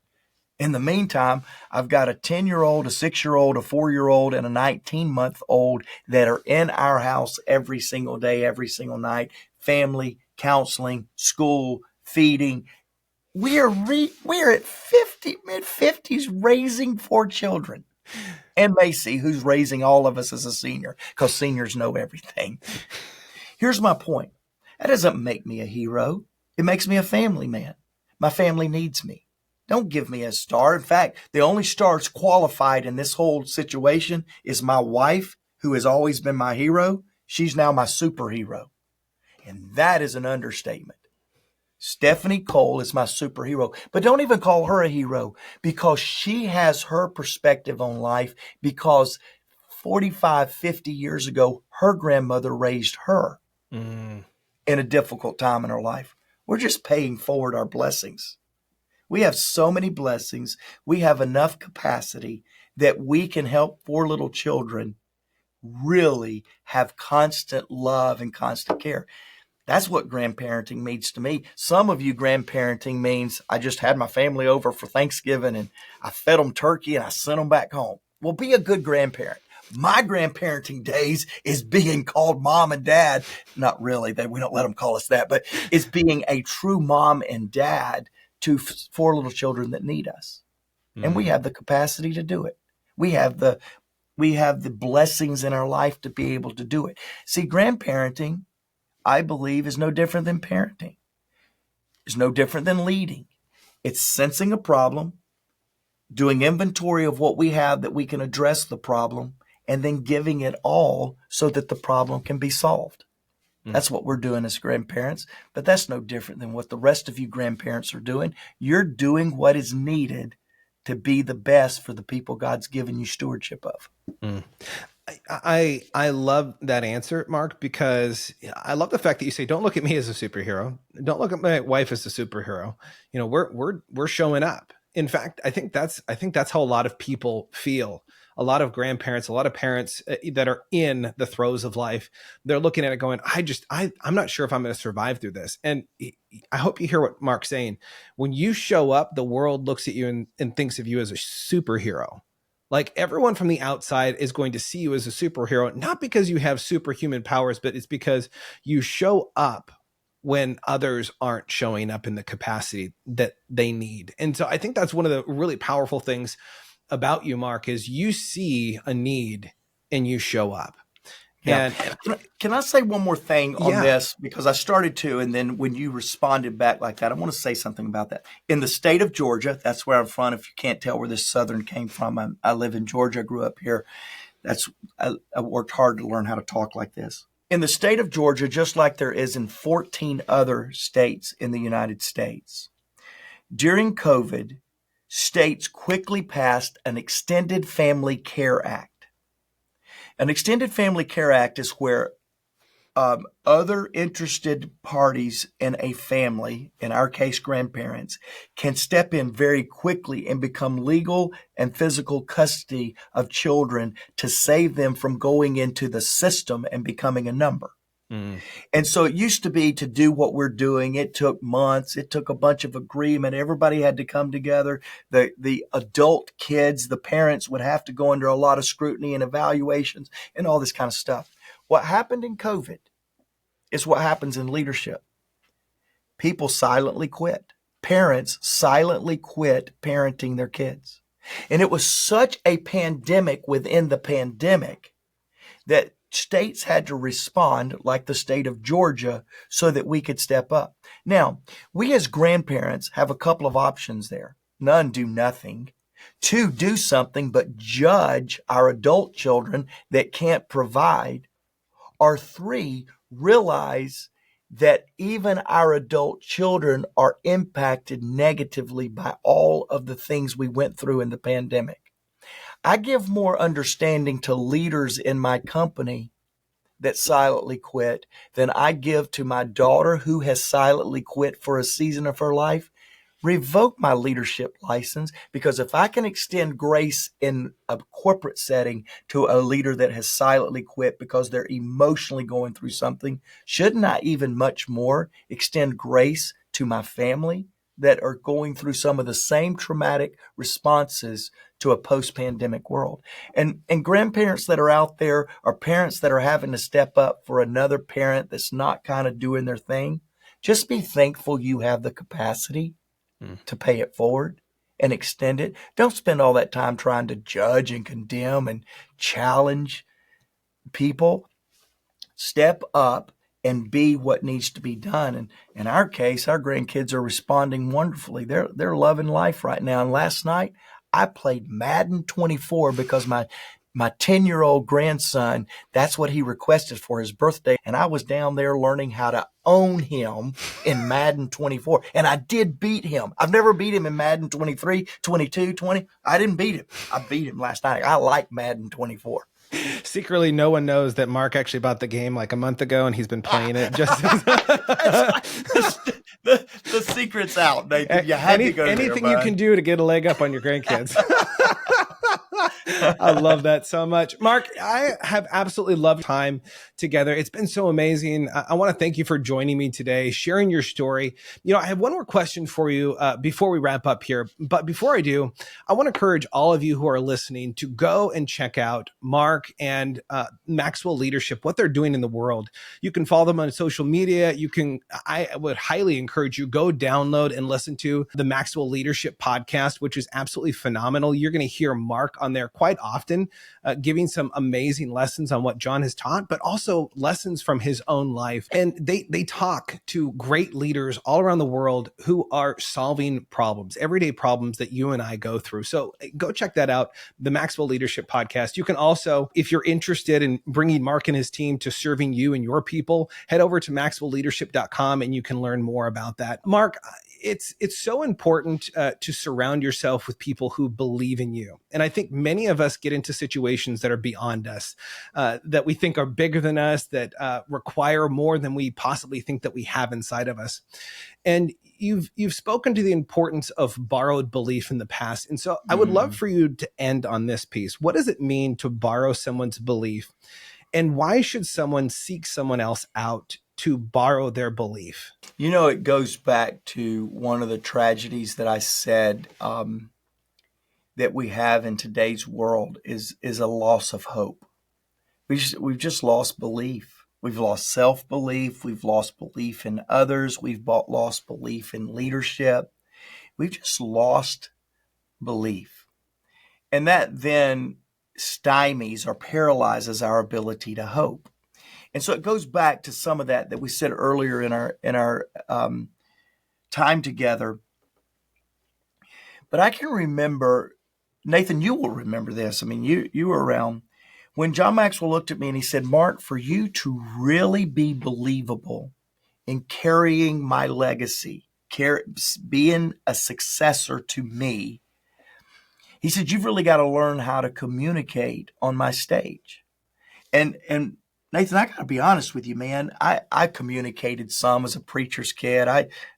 In the meantime, I've got a 10-year-old, a 6-year-old, a 4-year-old, and a 19-month-old that are in our house every single day, every single night. Family, counseling, school, feeding. We're at mid-50s raising 4 children. And Macy, who's raising all of us as a senior, because seniors know everything. Here's my point. That doesn't make me a hero. It makes me a family man. My family needs me. Don't give me a star. In fact, the only star that's qualified in this whole situation is my wife, who has always been my hero. She's now my superhero. And that is an understatement. Stephanie Cole is my superhero, but don't even call her a hero, because she has her perspective on life, because 45, 50 years ago, her grandmother raised her Mm. in a difficult time in her life. We're just paying forward our blessings. We have so many blessings. We have enough capacity that we can help 4 little children really have constant love and constant care. That's what grandparenting means to me. Some of you, grandparenting means I just had my family over for Thanksgiving and I fed them turkey and I sent them back home. Well, be a good grandparent. My grandparenting days is being called mom and dad. Not really, we don't let them call us that, but it's being a true mom and dad to 4 little children that need us. And we have the capacity to do it. We have the blessings in our life to be able to do it. See, grandparenting, I believe, is no different than parenting. It's no different than leading. It's sensing a problem, doing inventory of what we have that we can address the problem, and then giving it all so that the problem can be solved. That's what we're doing as grandparents, but that's no different than what the rest of you grandparents are doing. You're doing what is needed to be the best for the people God's given you stewardship of. Mm. I love that answer, Mark, because I love the fact that you say, don't look at me as a superhero. Don't look at my wife as a superhero. You know, we're showing up. In fact, I think that's how a lot of people feel. A lot of grandparents, a lot of parents that are in the throes of life, they're looking at it going, I'm not sure if I'm going to survive through this. And I hope you hear what Mark's saying. When you show up, the world looks at you and thinks of you as a superhero. Like, everyone from the outside is going to see you as a superhero, not because you have superhuman powers, but it's because you show up when others aren't showing up in the capacity that they need. And so I think that's one of the really powerful things about you, Mark, is you see a need and you show up. Yeah. And can I say one more thing on this? Because I started to, and then when you responded back like that, I want to say something about that. In the state of Georgia, that's where I'm from. If you can't tell where this Southern came from, I live in Georgia. I grew up here. I worked hard to learn how to talk like this. In the state of Georgia, just like there is in 14 other states in the United States, during COVID, states quickly passed an Extended Family Care Act. An Extended Family Care Act is where other interested parties in a family, in our case grandparents, can step in very quickly and become legal and physical custody of children to save them from going into the system and becoming a number. Mm. And so it used to be, to do what we're doing, it took months. It took a bunch of agreement. Everybody had to come together. The adult kids, the parents would have to go under a lot of scrutiny and evaluations and all this kind of stuff. What happened in COVID is what happens in leadership. People silently quit. Parents silently quit parenting their kids. And it was such a pandemic within the pandemic that states had to respond, like the state of Georgia, so that we could step up. Now, we as grandparents have a couple of options there. None, do nothing. 2, do something but judge our adult children that can't provide. Or 3, realize that even our adult children are impacted negatively by all of the things we went through in the pandemic. I give more understanding to leaders in my company that silently quit than I give to my daughter, who has silently quit for a season of her life, revoke my leadership license, because if I can extend grace in a corporate setting to a leader that has silently quit because they're emotionally going through something, shouldn't I even much more extend grace to my family that are going through some of the same traumatic responses to a post-pandemic world? And grandparents that are out there, or parents that are having to step up for another parent that's not kind of doing their thing, just be thankful you have the capacity to pay it forward and extend it. Don't spend all that time trying to judge and condemn and challenge people. Step up and be what needs to be done. And in our case, our grandkids are responding wonderfully. They're loving life right now. And last night I played Madden 24 because my 10-year-old grandson, that's what he requested for his birthday. And I was down there learning how to own him in Madden 24. And I did beat him. I've never beat him in Madden 23, 22, 20. I didn't beat him. I beat him last night. I like Madden 24. Secretly, no one knows that Mark actually bought the game like a month ago, and he's been playing it just. The secret's out, Nathan. You had to go anything there, you can do to get a leg up on your grandkids. I love that so much. Mark, I have absolutely loved time together. It's been so amazing. I want to thank you for joining me today, sharing your story. I have one more question for you before we wrap up here. But before I do, I want to encourage all of you who are listening to go and check out Mark and Maxwell Leadership, what they're doing in the world. You can follow them on social media. I would highly encourage you, go download and listen to the Maxwell Leadership podcast, which is absolutely phenomenal. You're going to hear Mark on there quite often, giving some amazing lessons on what John has taught, but also lessons from his own life. And they talk to great leaders all around the world who are solving problems, everyday problems that you and I go through. So go check that out, the Maxwell Leadership podcast. You can also, if you're interested in bringing Mark and his team to serving you and your people, head over to maxwellleadership.com and you can learn more about that. Mark, it's so important to surround yourself with people who believe in you. And I think many of us get into situations that are beyond us, that we think are bigger than us, that require more than we possibly think that we have inside of us. And you've spoken to the importance of borrowed belief in the past. And so I would love for you to end on this piece. What does it mean to borrow someone's belief? And why should someone seek someone else out to borrow their belief? It goes back to one of the tragedies that I said that we have in today's world is a loss of hope. We've just lost belief. We've lost self-belief. We've lost belief in others. We've lost belief in leadership. We've just lost belief. And that then stymies or paralyzes our ability to hope. And so it goes back to some of that we said earlier in our time together. But I can remember, Nathan, you will remember this. I mean, you were around when John Maxwell looked at me and he said, Mark, for you to really be believable in carrying my legacy, being a successor to me, he said, you've really got to learn how to communicate on my stage. And Nathan, I got to be honest with you, man. I communicated some as a preacher's kid.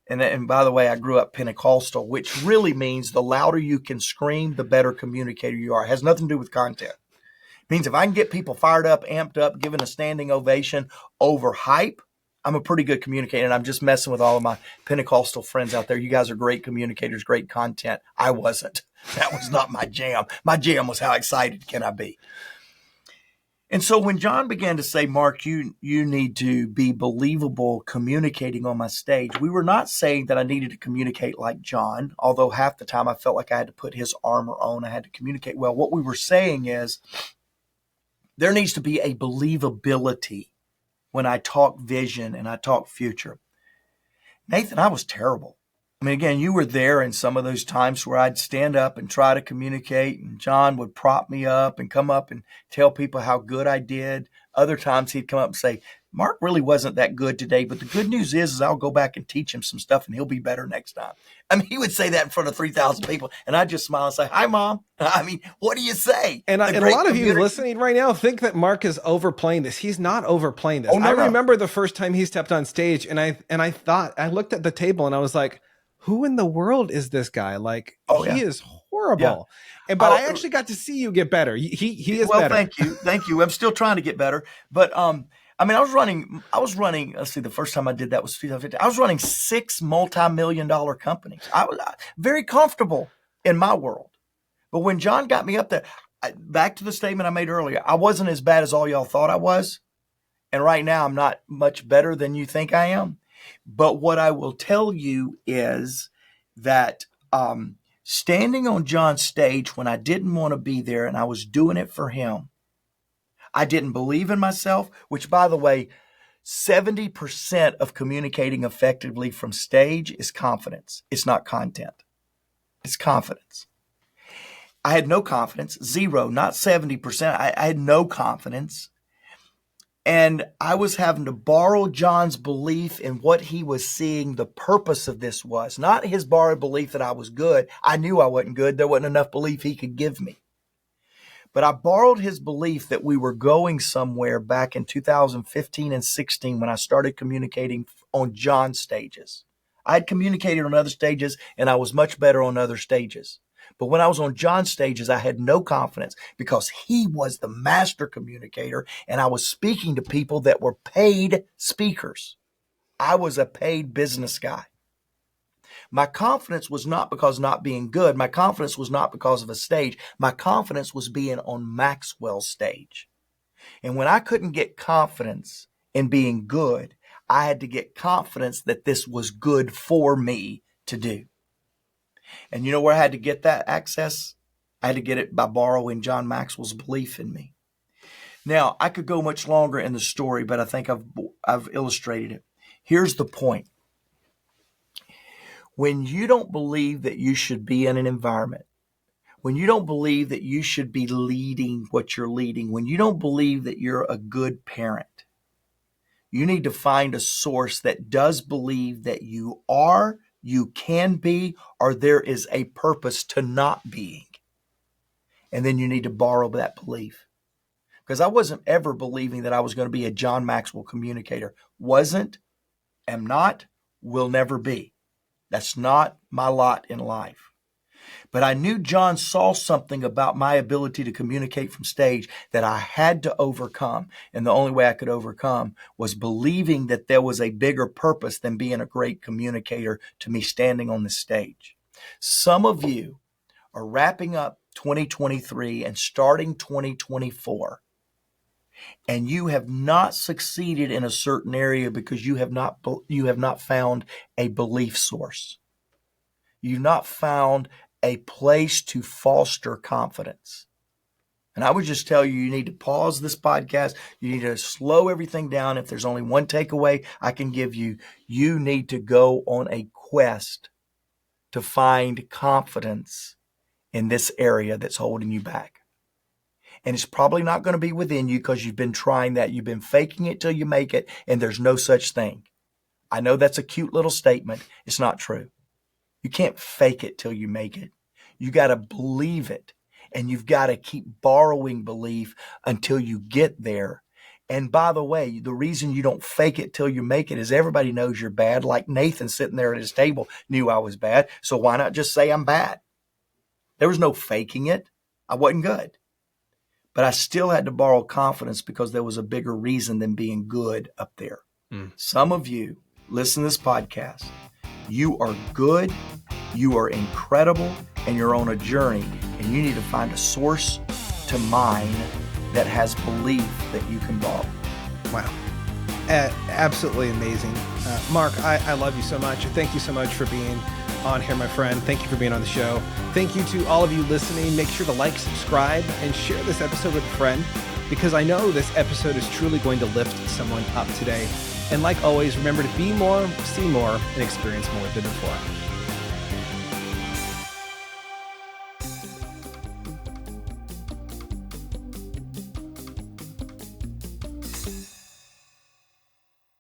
And by the way, I grew up Pentecostal, which really means the louder you can scream, the better communicator you are. It has nothing to do with content. It means if I can get people fired up, amped up, given a standing ovation over hype, I'm a pretty good communicator. And I'm just messing with all of my Pentecostal friends out there. You guys are great communicators, great content. I wasn't. That was not my jam. My jam was how excited can I be? And so when John began to say, Mark, you need to be believable communicating on my stage, we were not saying that I needed to communicate like John, although half the time I felt like I had to put his armor on. I had to communicate well. What we were saying is there needs to be a believability when I talk vision and I talk future. Nathan, I was terrible. I mean, again, you were there in some of those times where I'd stand up and try to communicate, and John would prop me up and come up and tell people how good I did. Other times he'd come up and say, Mark really wasn't that good today, but the good news is I'll go back and teach him some stuff and he'll be better next time. I mean, he would say that in front of 3,000 people, and I'd just smile and say, hi, Mom. I mean, what do you say? And a lot of you listening right now think that Mark is overplaying this. He's not overplaying this. Oh, no, I remember the first time he stepped on stage, and I thought, I looked at the table and I was like, who in the world is this guy? Like, Oh, he yeah. is horrible. Yeah. But I actually got to see you get better. He is Well, better. thank you. I'm still trying to get better, but I mean, I was running. Let's see, the first time I did that was 2015. I was running 6 multi-million-dollar companies. I was very comfortable in my world. But when John got me up there, back to the statement I made earlier, I wasn't as bad as all y'all thought I was. And right now, I'm not much better than you think I am. But what I will tell you is that standing on John's stage when I didn't want to be there and I was doing it for him, I didn't believe in myself, which, by the way, 70% of communicating effectively from stage is confidence. It's not content. It's confidence. I had no confidence, zero, not 70%. I had no confidence. And I was having to borrow John's belief in what he was seeing the purpose of this was. Not his borrowed belief that I was good. I knew I wasn't good. There wasn't enough belief he could give me. But I borrowed his belief that we were going somewhere back in 2015 and 16 when I started communicating on John's stages. I had communicated on other stages and I was much better on other stages. But when I was on John's stages, I had no confidence because he was the master communicator and I was speaking to people that were paid speakers. I was a paid business guy. My confidence was not because not being good. My confidence was not because of a stage. My confidence was being on Maxwell's stage. And when I couldn't get confidence in being good, I had to get confidence that this was good for me to do. And you know where I had to get that access? I had to get it by borrowing John Maxwell's belief in me. Now, I could go much longer in the story, but I think I've illustrated it. Here's the point. When you don't believe that you should be in an environment, when you don't believe that you should be leading what you're leading, when you don't believe that you're a good parent, you need to find a source that does believe that you are, you can be, or there is a purpose to not being. And then you need to borrow that belief. Because I wasn't ever believing that I was going to be a John Maxwell communicator. Wasn't, am not, will never be. That's not my lot in life. But I knew John saw something about my ability to communicate from stage that I had to overcome. And the only way I could overcome was believing that there was a bigger purpose than being a great communicator to me standing on the stage. Some of you are wrapping up 2023 and starting 2024. And you have not succeeded in a certain area because you have not found a belief source. You've not found a place to foster confidence. And I would just tell you, you need to pause this podcast. You need to slow everything down. If there's only one takeaway I can give you, you need to go on a quest to find confidence in this area that's holding you back. And it's probably not going to be within you because you've been trying that. You've been faking it till you make it, and there's no such thing. I know that's a cute little statement. It's not true. You can't fake it till you make it. You got to believe it, and you've got to keep borrowing belief until you get there. And by the way, the reason you don't fake it till you make it is everybody knows you're bad. Like Nathan sitting there at his table knew I was bad. So why not just say I'm bad? There was no faking it. I wasn't good. But I still had to borrow confidence because there was a bigger reason than being good up there. Some of you listen to this podcast. You are good, you are incredible, and you're on a journey. And you need to find a source to mine that has belief that you can borrow. Wow. Absolutely amazing. Mark, I love you so much. Thank you so much for being on here, my friend. Thank you for being on the show. Thank you to all of you listening. Make sure to like, subscribe, and share this episode with a friend, because I know this episode is truly going to lift someone up today. And like always, remember to be more, see more, and experience more than before.